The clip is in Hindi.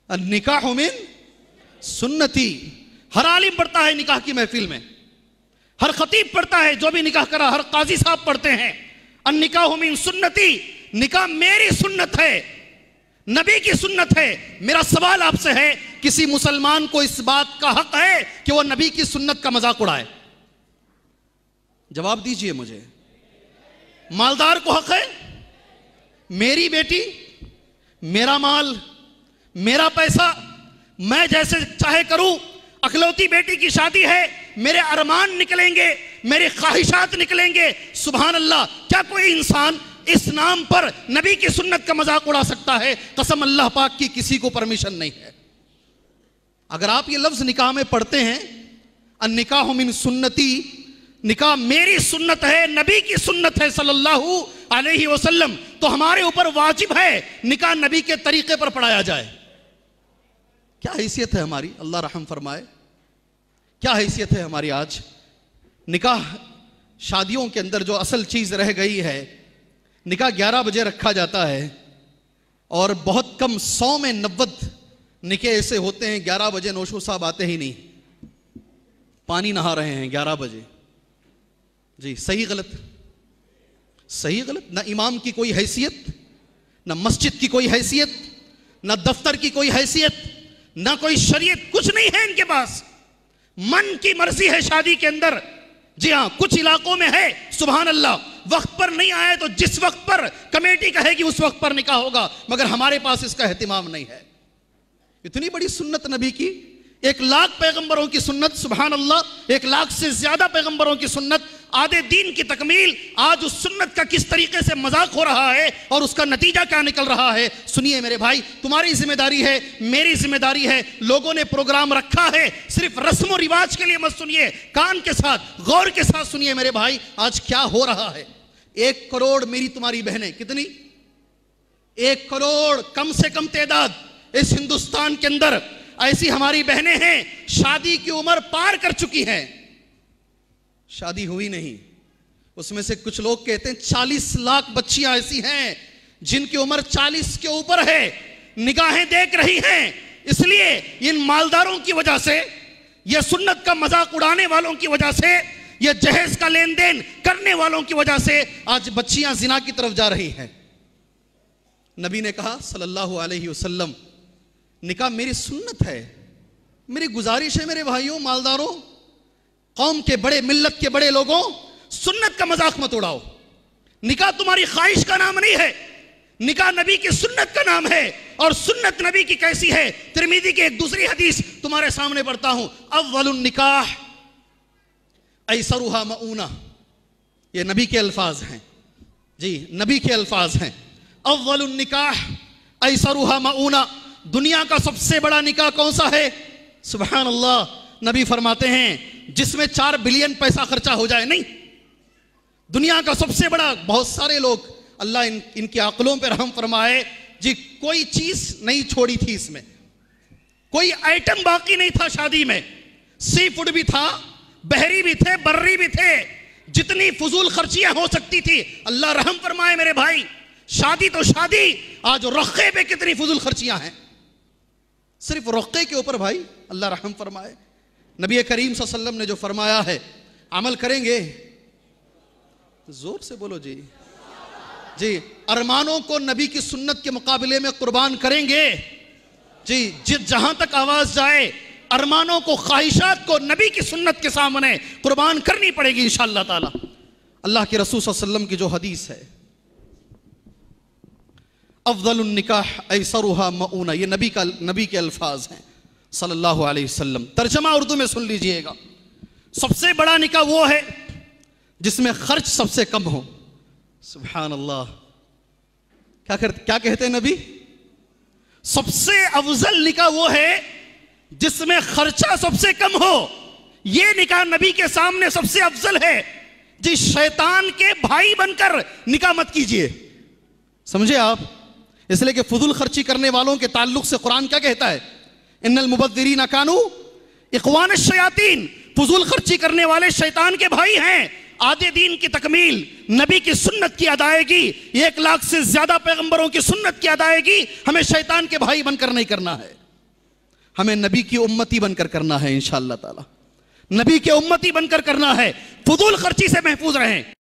निकाह मिन सुन्नती। हर आलिम पढ़ता है निकाह की महफिल में, हर खतीब पढ़ता है, जो भी निकाह करा, हर काजी साहब पढ़ते हैं निकाह मिन सुन्नती, निकाह मेरी सुन्नत है, नबी की सुन्नत है। मेरा सवाल आपसे है, किसी मुसलमान को इस बात का हक है कि वो नबी की सुन्नत का मजाक उड़ाए? जवाब दीजिए मुझे। मालदार को हक है? मेरी बेटी, मेरा माल, मेरा पैसा, मैं जैसे चाहे करूं, अकलौती बेटी की शादी है, मेरे अरमान निकलेंगे, मेरे ख्वाहिशात निकलेंगे। सुभान अल्लाह, क्या कोई इंसान इस नाम पर नबी की सुन्नत का मजाक उड़ा सकता है? कसम अल्लाह पाक की, किसी को परमिशन नहीं है। अगर आप ये लफ्ज निकाह में पढ़ते हैं, अन्निकाह मिन सुन्नती, निकाह मेरी सुन्नत है, नबी की सुन्नत है सल्लल्लाहु अलैहि वसल्लम, तो हमारे ऊपर वाजिब है निकाह नबी के तरीके पर पढ़ाया जाए। क्या हैसियत है हमारी, अल्लाह रहम फरमाए, क्या हैसियत है हमारी आज। निकाह शादियों के अंदर जो असल चीज रह गई है, निकाह 11 बजे रखा जाता है और बहुत कम 100 में 90 निकाह ऐसे होते हैं 11 बजे नौशो साहब आते ही नहीं, पानी नहा रहे हैं 11 बजे। जी, सही गलत? सही गलत? ना इमाम की कोई हैसियत, ना मस्जिद की कोई हैसियत, ना दफ्तर की कोई हैसियत, ना कोई शरीयत, कुछ नहीं है इनके पास। मन की मर्जी है शादी के अंदर। जी हाँ, कुछ इलाकों में है, सुभान अल्लाह, वक्त पर नहीं आए तो जिस वक्त पर कमेटी कहेगी उस वक्त पर निकाह होगा, मगर हमारे पास इसका एहतिमाम नहीं है। इतनी बड़ी सुन्नत नबी की, 1 लाख पैगंबरों की सुन्नत, सुभान अल्लाह, 1 लाख से ज्यादा पैगंबरों की सुन्नत, आधे दीन की तकमील, आज उस सुन्नत का किस तरीके से मजाक हो रहा है और उसका नतीजा क्या निकल रहा है। सुनिए मेरे भाई, तुम्हारी जिम्मेदारी है, मेरी जिम्मेदारी है। लोगों ने प्रोग्राम रखा है, सिर्फ रस्म और रिवाज के लिए मत सुनिए, कान के साथ, गौर के साथ सुनिए मेरे भाई, आज क्या हो रहा है। 1 करोड़ मेरी तुम्हारी बहनें, कितनी? 1 करोड़ कम से कम तादाद इस हिंदुस्तान के अंदर ऐसी हमारी बहनें हैं, शादी की उम्र पार कर चुकी हैं, शादी हुई नहीं। उसमें से कुछ लोग कहते हैं 40 लाख बच्चियां ऐसी हैं जिनकी उम्र 40 के ऊपर है, निगाहें देख रही हैं। इसलिए इन मालदारों की वजह से, यह सुन्नत का मजाक उड़ाने वालों की वजह से, यह जहेज का लेन देन करने वालों की वजह से आज बच्चियां जिना की तरफ जा रही हैं। नबी ने कहा सल्लल्लाहु अलैहि वसल्लम, निकाह मेरी सुन्नत है। मेरी गुजारिश है मेरे भाइयों, मालदारों, कौम के बड़े, मिल्लत के बड़े लोगों, सुन्नत का मजाक मत उड़ाओ। निकाह तुम्हारी ख्वाहिश का नाम नहीं है, निकाह नबी की सुन्नत का नाम है। और सुन्नत नबी की कैसी है, तिरमिज़ी की एक दूसरी हदीस तुम्हारे सामने पढ़ता हूं। अव्वलुन निकाह ऐसरुहा मऊना, ये नबी के अल्फाज हैं। जी, नबी के अल्फाज हैं। अव्वलुन निकाह ऐसरुहा मऊना, दुनिया का सबसे बड़ा निकाह कौन सा है? सुभान अल्लाह, नबी फरमाते हैं जिसमें 4 बिलियन पैसा खर्चा हो जाए। नहीं, दुनिया का सबसे बड़ा, बहुत सारे लोग, अल्लाह इनकी अक्लों पर रहम फरमाए जी, कोई चीज नहीं छोड़ी थी इसमें, कोई आइटम बाकी नहीं था शादी में। सी फूड भी था, बहरी भी थे, बर्री भी थे, जितनी फजूल खर्चियां हो सकती थी, अल्लाह रहम फरमाए मेरे भाई। शादी तो शादी, आज रखे पे कितनी फजूल खर्चियां हैं, सिर्फ रखे के ऊपर भाई, अल्लाह रहम फरमाए। नबी करीम सल्लल्लाहु अलैहि वसल्लम ने जो फरमाया है, अमल करेंगे, जोर से बोलो जी, जी, अरमानों को नबी की सुन्नत के मुकाबले में कुर्बान करेंगे। जी, जहां तक आवाज जाए, अरमानों को, ख्वाहिशात को नबी की सुन्नत के सामने कुर्बान करनी पड़ेगी इंशाअल्लाह ताला। अल्लाह के रसूल सल्लल्लाहु अलैहि वसल्लम की जो हदीस है, अफ़ज़लुन निकाह ऐसरुहा मऊना, ये नबी के अल्फाज हैं सल्लल्लाहु अलैहि वसल्लम। तर्जमा उर्दू में सुन लीजिएगा। सबसे बड़ा निकाह वो है जिसमें खर्च सबसे कम हो। सुभान अल्लाह, क्या कहते हैं नबी? सबसे अफजल निकाह वो है जिसमें खर्चा सबसे कम हो। ये निकाह नबी के सामने सबसे अफजल है। जी, शैतान के भाई बनकर निकाह मत कीजिए, समझे आप? इसलिए कि फजूल खर्ची करने वालों के ताल्लुक से कुरान क्या कहता है? इन्नल मुबद्दिरीन कानू इख्वान शयातीन, फजूल खर्ची करने वाले शैतान के भाई हैं। आधे दीन की तकमील, नबी की सुन्नत की अदायगी, 1 लाख से ज्यादा पैगंबरों की सुन्नत की अदायगी हमें शैतान के भाई बनकर नहीं करना है। हमें नबी की उम्मती बनकर करना है इंशाअल्लाह ताला, नबी के उम्मती बनकर करना है। फुजूल खर्ची से महफूज रहें।